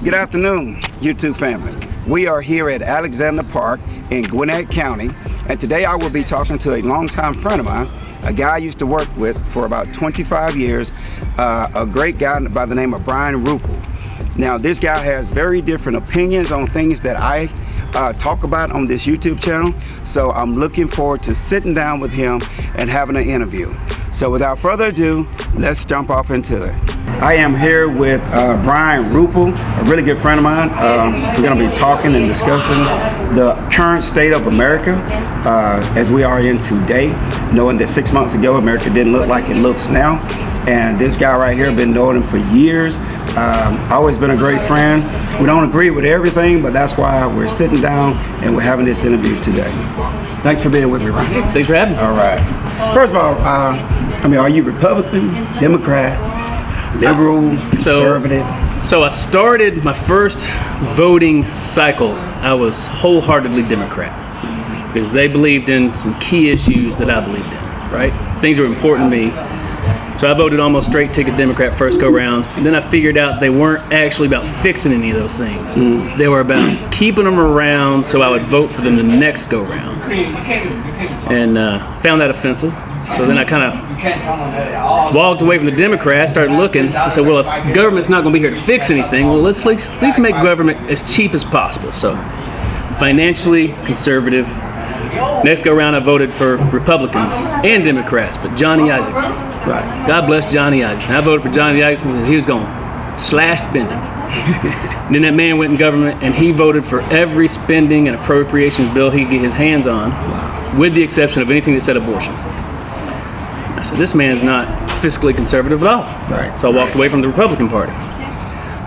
Good afternoon, YouTube family. We are here at Alexander Park in Gwinnett County, and today I will be talking to a longtime friend of mine, a guy I used to work with for about 25 years, a great guy by the name of Brian Roopull. Now, this guy has very different opinions on things that I talk about on this YouTube channel, so I'm looking forward to sitting down with him and having an interview. So without further ado, let's jump off into it. I am here with Brian Roopull, a really good friend of mine. We're going to be talking and discussing the current state of America as we are in today, knowing that 6 months ago America didn't look like it looks now. And this guy right here, been knowing him for years. Always been a great friend. We don't agree with everything, but that's why we're sitting down and we're having this interview today. Thanks for being with me, Ryan. Thanks for having me. All right. First of all, are you Republican, Democrat, liberal, conservative? So I started my first voting cycle. I was wholeheartedly Democrat because they believed in some key issues that I believed in, right? Things that were important to me. So I voted almost straight ticket Democrat first go round. And then I figured out they weren't actually about fixing any of those things. They were about keeping them around so I would vote for them the next go round. And found that offensive. So then I kind of walked away from the Democrats, started looking to say, well, if government's not going to be here to fix anything, well, let's at least make government as cheap as possible. So financially conservative. Next go round I voted for Republicans and Democrats, but Johnny Isaacson. Right. God bless Johnny Isaacson. I voted for Johnny Isaacson and he was going to slash spending. And then that man went in government and he voted for every spending and appropriations bill he could get his hands on, with the exception of anything that said abortion. I said, this man's not fiscally conservative at all. Right. So I walked away from the Republican Party.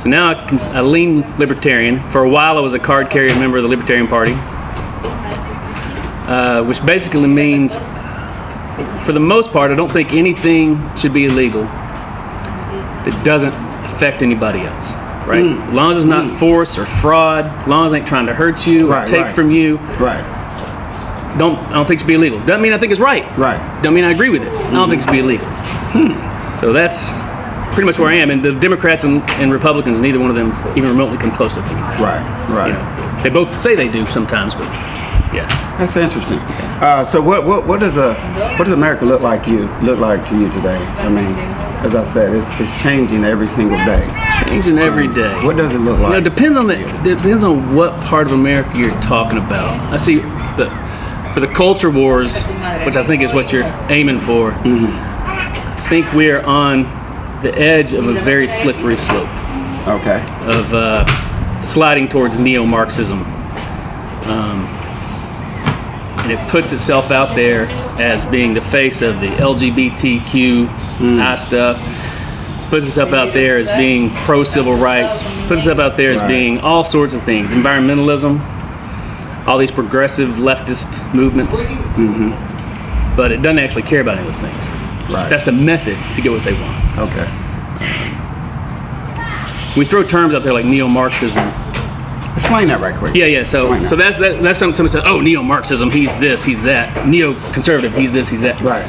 So now I lean libertarian. For a while I was a card-carrying member of the Libertarian Party, which basically means, for the most part, I don't think anything should be illegal that doesn't affect anybody else, right? As long as it's not force or fraud, as long as it ain't trying to hurt you or take from you. Right. I don't think it should be illegal. Doesn't mean I think it's right. Right. Don't mean I agree with it. I don't think it should be illegal. So that's pretty much where I am. And the Democrats and Republicans, neither one of them even remotely come close to thinking that. Right. Right. You know, they both say they do sometimes, but yeah. That's interesting. So what does America look like to you today? I mean, as I said, it's changing every single day. Changing every day. What does it look like? You know, it depends on what part of America you're talking about. I see for the culture wars, which I think is what you're aiming for. I think we're on the edge of a very slippery slope. Okay. Of sliding towards NeoMarxism. And it puts itself out there as being the face of the LGBTQ stuff, puts itself out there as being pro-civil rights, puts itself out there as being all sorts of things, environmentalism, all these progressive leftist movements, but it doesn't actually care about any of those things. Right. That's the method to get what they want. Okay. We throw terms out there like neo-Marxism. Explain that right quick. Yeah. So that's something somebody says, oh, neo-Marxism, he's this, he's that. Neo-conservative, he's this, he's that. Right.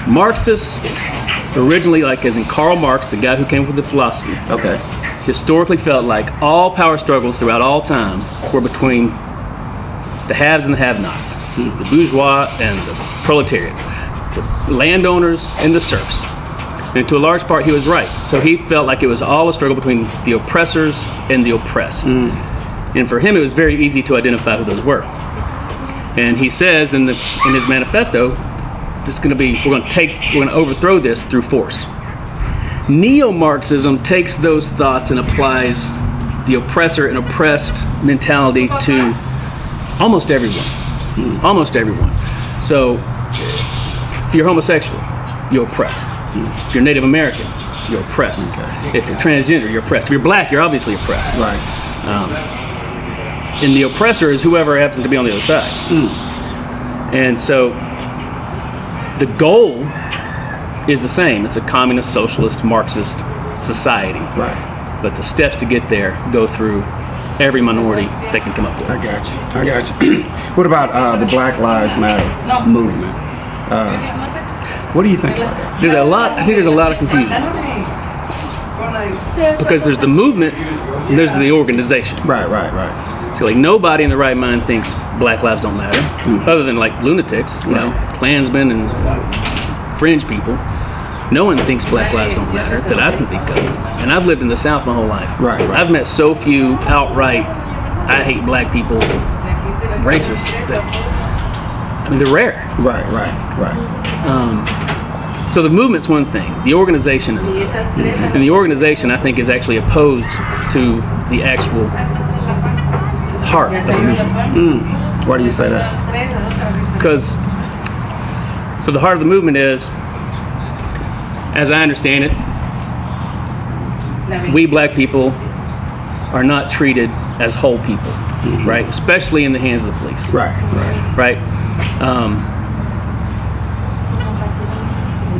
Marxists originally, like as in Karl Marx, the guy who came up with the philosophy, historically felt like all power struggles throughout all time were between the haves and the have-nots, the bourgeois and the proletariats, the landowners and the serfs. And to a large part, he was right. So he felt like it was all a struggle between the oppressors and the oppressed. And for him, it was very easy to identify who those were. And he says in his manifesto, we're going to overthrow this through force. Neo-Marxism takes those thoughts and applies the oppressor and oppressed mentality to almost everyone. Almost everyone. So if you're homosexual, you're oppressed. If you're Native American, you're oppressed. If you're transgender, you're oppressed. If you're black, you're obviously oppressed. Right. And the oppressor is whoever happens to be on the other side. And so the goal is the same. It's a communist, socialist, Marxist society. Right. But the steps to get there go through every minority they can come up with. I got you. What about the Black Lives Matter movement? What do you think about that? I think there's a lot of confusion. Because there's the movement, And there's the organization. Right. So like nobody in the right mind thinks Black lives don't matter, other than like lunatics, you know, Klansmen and fringe people. No one thinks Black lives don't matter that I can think of. And I've lived in the South my whole life. Right. I've met so few outright, I hate Black people, racists. That, I mean, they're rare. Right. So the movement's one thing. The organization is another. And the organization, I think, is actually opposed to the actual heart of the movement. Why do you say that? Because, so the heart of the movement is, as I understand it, we Black people are not treated as whole people, right? Especially in the hands of the police. Right?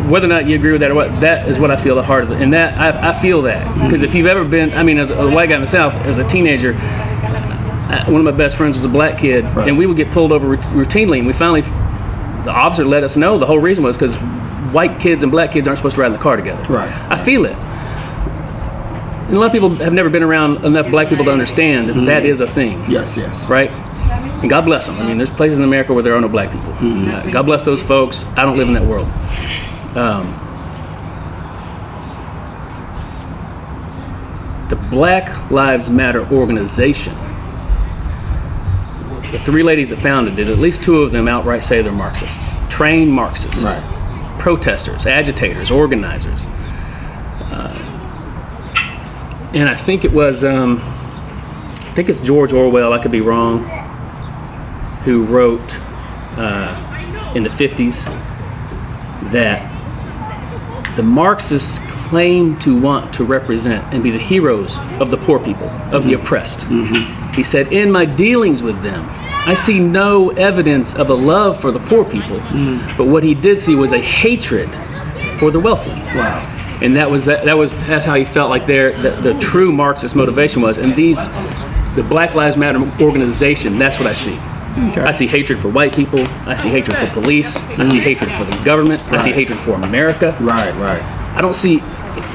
Whether or not you agree with that or what, that is what I feel the heart of it. And that, I feel that. Because if you've ever been, I mean, as a white guy in the South, as a teenager, one of my best friends was a Black kid, and we would get pulled over routinely, and we finally, the officer let us know the whole reason was because white kids and Black kids aren't supposed to ride in the car together. Right. I feel it. And a lot of people have never been around enough Black people to understand that that is a thing. Yes. Right? And God bless them. I mean, there's places in America where there are no Black people. God bless those folks. I don't live in that world. The Black Lives Matter organization, the three ladies that founded it, at least two of them outright say they're Marxists, trained Marxists, protesters, agitators, organizers. And I think it was, I think it's George Orwell, I could be wrong, who wrote in the 50s that the Marxists claim to want to represent and be the heroes of the poor people, of the oppressed. He said, in my dealings with them, I see no evidence of a love for the poor people, but what he did see was a hatred for the wealthy. Wow. And that's how he felt like the true Marxist motivation was. And the Black Lives Matter organization, that's what I see. Okay. I see hatred for white people. I see hatred for police. I see hatred for the government. I see hatred for America. Right. I don't see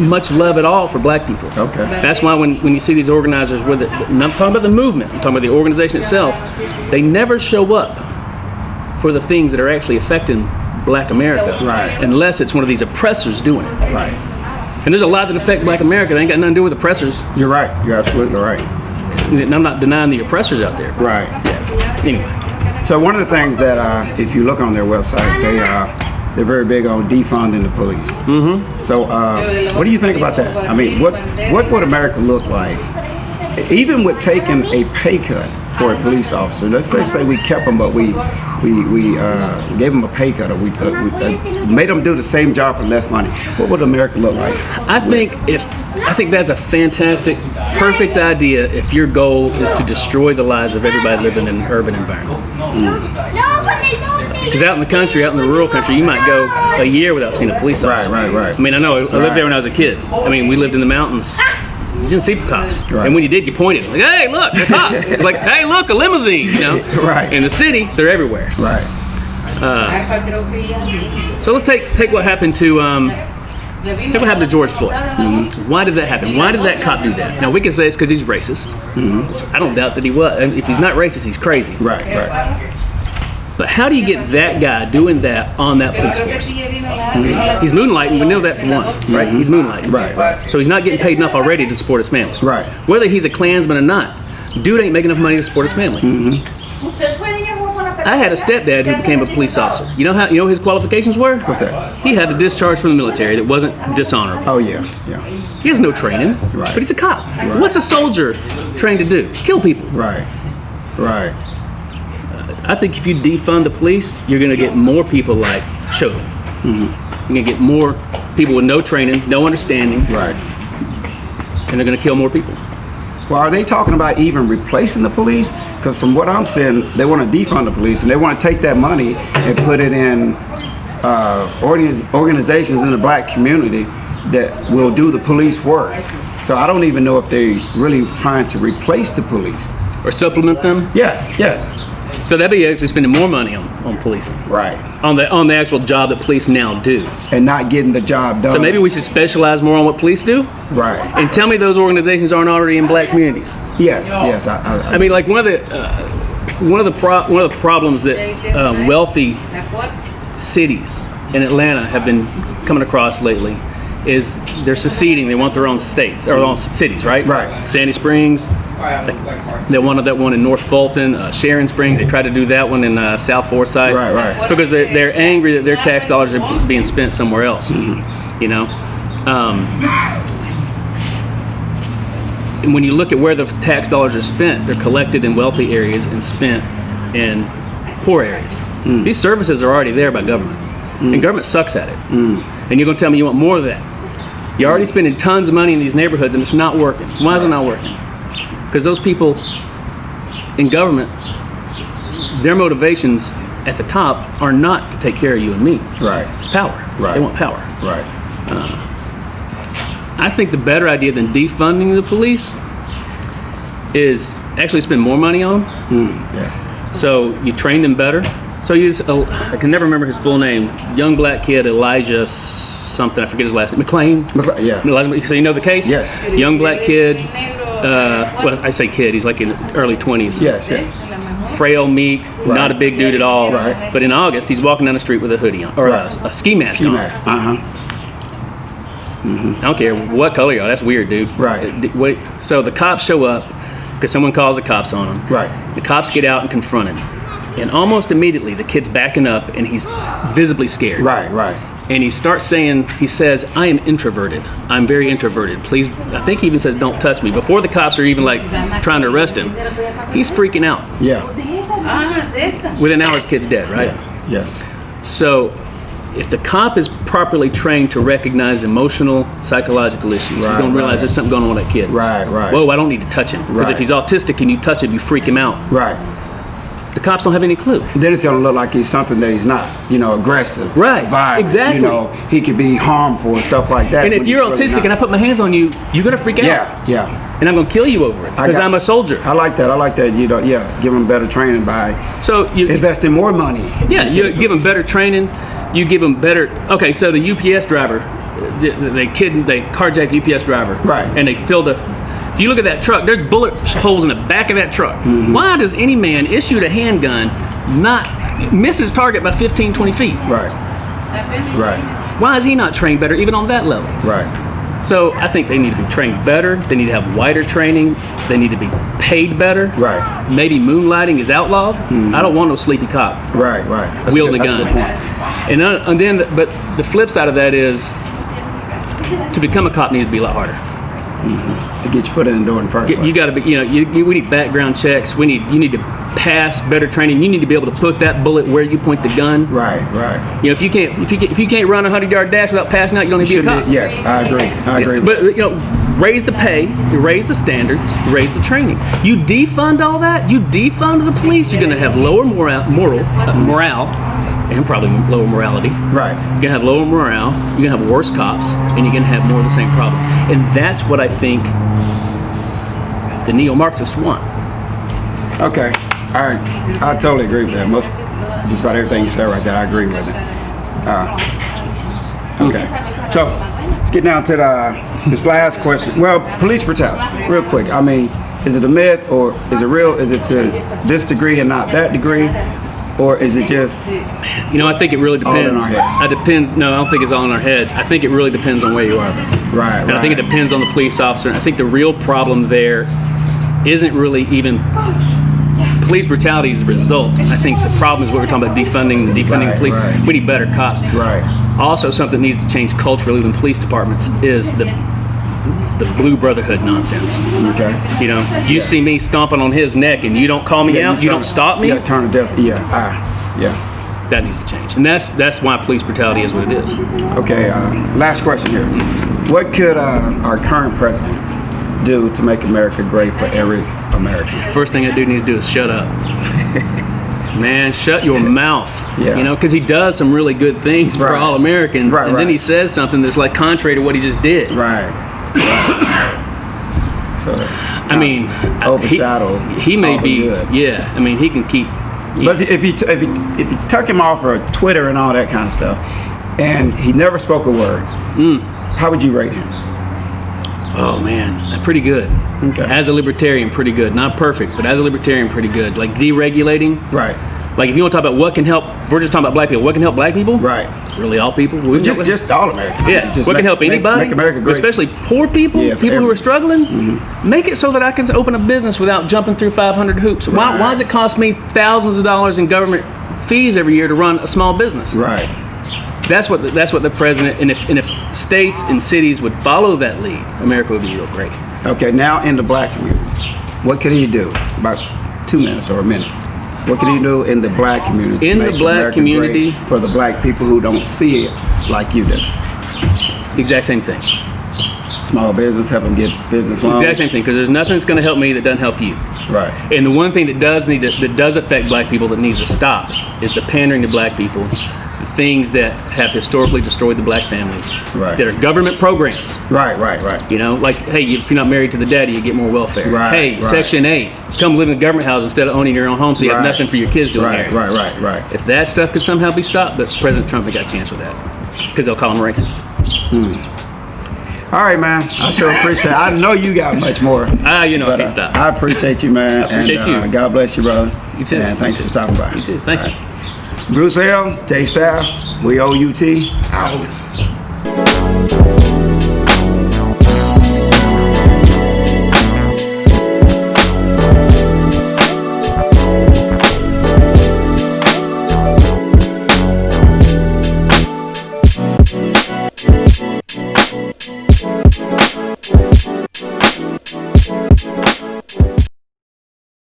much love at all for Black people. Okay. That's why when you see these organizers with it, and I'm talking about the movement, I'm talking about the organization itself, they never show up for the things that are actually affecting Black America, unless it's one of these oppressors doing it. Right. And there's a lot that affect Black America that ain't got nothing to do with oppressors. You're right. You're absolutely right. And I'm not denying the oppressors out there. Right. Anyway. So one of the things that, if you look on their website, they're very big on defunding the police. So what do you think about that? I mean, what would America look like, even with taking a pay cut for a police officer? Let's say we kept them, but we gave them a pay cut, or we made them do the same job for less money. What would America look like? I think that's a fantastic, perfect idea if your goal is to destroy the lives of everybody living in an urban environment. Because out in the country, out in the rural country, you might go a year without seeing a police officer. Right. I mean, I know, I lived there when I was a kid. I mean, we lived in the mountains. You didn't see cops. And when you did, you pointed. Like, hey, look, a cop. It's like, hey, look, a limousine, you know? In the city, they're everywhere. So let's take what happened to George Floyd. Why did that happen? Why did that cop do that? Now, we can say it's because he's racist. Which I don't doubt that he was. And if he's not racist, he's crazy. Right. But how do you get that guy doing that on that police force? He's moonlighting. We know that for one, right? He's moonlighting. Right. So he's not getting paid enough already to support his family. Right. Whether he's a Klansman or not, dude ain't making enough money to support his family. I had a stepdad who became a police officer. You know his qualifications were? What's that? He had a discharge from the military that wasn't dishonorable. Oh yeah. He has no training, but he's a cop. What's a soldier trained to do? Kill people. Right. I think if you defund the police, you're going to get more people like Chauvin. You're going to get more people with no training, no understanding. Right. And they're going to kill more people. Well, are they talking about even replacing the police? Because from what I'm saying, they want to defund the police, and they want to take that money and put it in organizations in the Black community that will do the police work. So I don't even know if they're really trying to replace the police. Or supplement them? Yes. So that'd be actually spending more money on policing. Right. On the actual job that police now do. And not getting the job done. So maybe we should specialize more on what police do. Right. And tell me those organizations aren't already in black communities. Yes. I mean, like one of the problems that wealthy cities in Atlanta have been coming across lately is they're seceding. They want their own states or their own cities, right? Right. Sandy Springs. They wanted that one in North Fulton, Sharon Springs. They tried to do that one in South Forsyth. Right. Because they're angry that their tax dollars are being spent somewhere else. You know. And when you look at where the tax dollars are spent, they're collected in wealthy areas and spent in poor areas. These services are already there by government, and government sucks at it. And you're going to tell me you want more of that? You're already spending tons of money in these neighborhoods, and it's not working. Why is it not working? Because those people in government, their motivations at the top are not to take care of you and me. Right. It's power. Right. They want power. Right. I think the better idea than defunding the police is actually spend more money on them. Yeah. So you train them better. So I can never remember his full name. Young black kid, Elijah something. I forget his last name. McLean. Yeah. So you know the case? Yes. Young black kid. Well, I say kid. He's like in early 20s. Yes. Frail, meek, not a big dude at all. Right. But in August, he's walking down the street with a hoodie on, or a ski mask on. I don't care what color you are. That's weird, dude. Right. So the cops show up because someone calls the cops on him. Right. The cops get out and confront him. And almost immediately, the kid's backing up and he's visibly scared. Right. And he says, I am introverted. I'm very introverted. Please, I think he even says, don't touch me. Before the cops are even like trying to arrest him, he's freaking out. Yeah. Within hours, kid's dead, right? Yes. So if the cop is properly trained to recognize emotional, psychological issues, he's going to realize there's something going on with that kid. Right. Whoa, I don't need to touch him. Because if he's autistic and you touch him, you freak him out. Right. The cops don't have any clue. Then it's going to look like he's something that he's not, aggressive. Right, violent, exactly. He could be harmful and stuff like that. And if you're autistic and I put my hands on you, you're going to freak out. Yeah. And I'm going to kill you over it because I'm a soldier. I like that. Give them better training by investing more money. Yeah, you give them better training. You give them better. Okay, so the UPS driver, they carjacked the UPS driver. Right. And they filled if you look at that truck, there's bullet holes in the back of that truck. Why does any man issued a handgun not miss his target by 15, 20 feet? Right. Why is he not trained better even on that level? Right. So I think they need to be trained better. They need to have wider training. They need to be paid better. Right. Maybe moonlighting is outlawed. I don't want no sleepy cop. Right. Wielding a gun. That's a good point. And then, but the flip side of that is, to become a cop needs to be a lot harder. To get your foot in the door in the first place. You got to be, we need background checks. You need to pass better training. You need to be able to put that bullet where you point the gun. Right. If you can't run a 100-yard dash without passing out, you don't need to be a cop. Yes, I agree. But raise the pay, you raise the standards, you raise the training. You defund all that. You defund the police. You're going to have lower morale, and probably lower morality. Right. You're gonna have lower morale, you're gonna have worse cops, and you're gonna have more of the same problem. And that's what I think the neo-Marxists want. Okay. All right. I totally agree with that. Just about everything you said right there, I agree with it. Okay. So let's get down to this last question. Well, police brutality, real quick. I mean, is it a myth or is it real? Is it to this degree and not that degree? Or is it just I think it really depends. All in our heads? It depends. No, I don't think it's all in our heads. I think it really depends on where you are. Right. And I think it depends on the police officer. I think the real problem there isn't really even police brutality is the result. I think the problem is what we're talking about, defunding the police. Right. We need better cops. Right. Also, something that needs to change culturally in police departments is the blue brotherhood nonsense. Okay. You see me stomping on his neck and you don't call me out, you don't stop me. Yeah, turn to death. Yeah. That needs to change. And that's why police brutality is what it is. Okay, last question here. What could our current president do to make America great for every American? First thing that dude needs to do is shut up. Man, shut your mouth. Yeah. Because he does some really good things for all Americans, and then he says something that's like contrary to what he just did. Right. So, I mean, overshadow. He may be. Good. Yeah. I mean, he can keep But if you tuck him off for Twitter and all that kind of stuff, and he never spoke a word, how would you rate him? Oh man, pretty good. Okay. As a libertarian, pretty good. Not perfect, but as a libertarian, pretty good. Like deregulating. Right. Like if you want to talk about what can help, we're just talking about black people. What can help black people? Right. Really, all people. Just all Americans. Yeah. Just what can help anybody? Make America great. Especially poor people, people who are struggling. Make it so that I can open a business without jumping through 500 hoops. Why does it cost me thousands of dollars in government fees every year to run a small business? Right. That's what the president, and if states and cities would follow that lead, America would be real great. Okay, now in the black community, what can he do? About 2 minutes or a minute. What can he do in the black community? In the black community, for the black people who don't see it like you do. Exact same thing. Small business, help them get business loans. Exact same thing, because there's nothing that's going to help me that doesn't help you. Right. And the one thing that does affect black people that needs to stop is the pandering to black people, the things that have historically destroyed the black families, that are government programs. Right. You know, like, hey, if you're not married to the daddy, you get more welfare. Right. Hey, Section 8, come live in a government house instead of owning your own home, so you have nothing for your kids to inherit. Right. If that stuff could somehow be stopped, but President Trump ain't got a chance with that, because they'll call him racist. All right, man. I sure appreciate it. I know you got much more. I can't stop. I appreciate you, man. I appreciate you. God bless you, brother. You too. And thanks for stopping by. You too. Thank you. Bruce L, J Staff, we OUT, out.